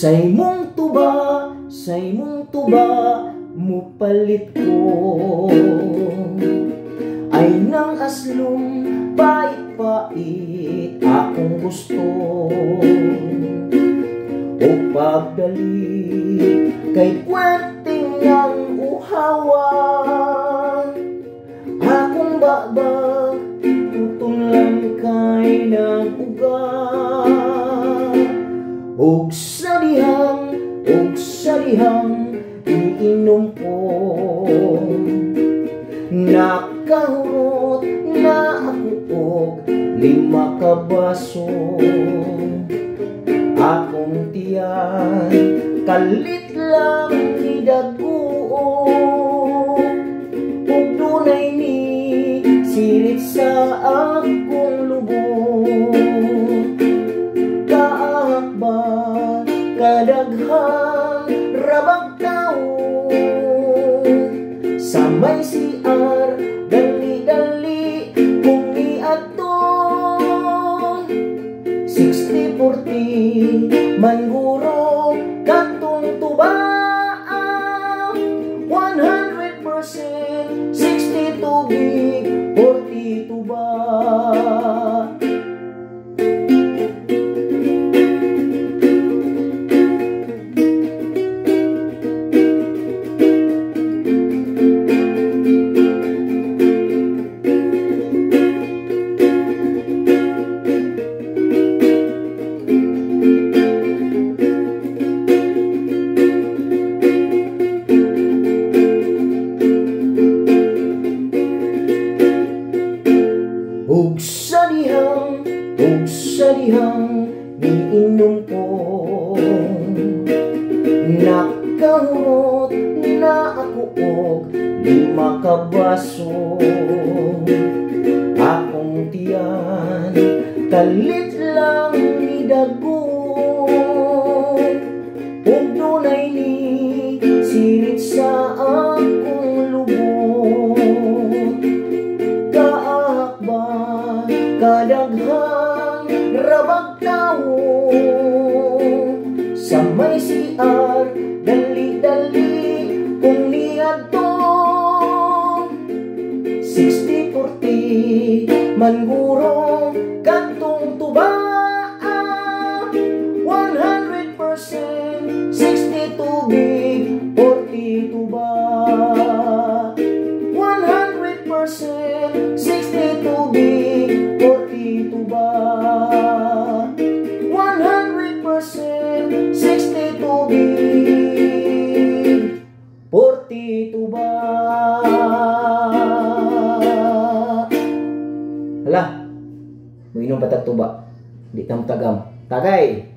Sa imong tuba, mupalit ko ay nang aslong pait-pait akong gusto. O pagdali kay puwerteng ang uhawan, akong babag tutunlan kay nag-ugat. Og sa dihang iinom ko, nakahurot na ako og 5 ka baso. Akong tiyan kalit lang hidaguo, ug dunay ni sirit sa akong lubot. Kaakba kadaghang rabag tao sa may CR, dali-dali kung iadto. 60-40 mangguro katong tuba, 100% 60 tubig, 40 tuba. Ug sa dihang niinom ko, nakahurot na ako og 5 ka baso. Akong tiyan kalit lang hidaguo, ug dunay ni sirit sa akong lubot. Kaakba kadaghang rabag tao sa may CR, dali-dali kung niadto. 60-40 mangguro katong tuba, 100% 60 tubig, 40 tuba. 100% 60 tubig, 40 tuba. 100% 60 tubig, 40 tuba. Hala, mo inom patag tuba, di tam tagam. Tagay!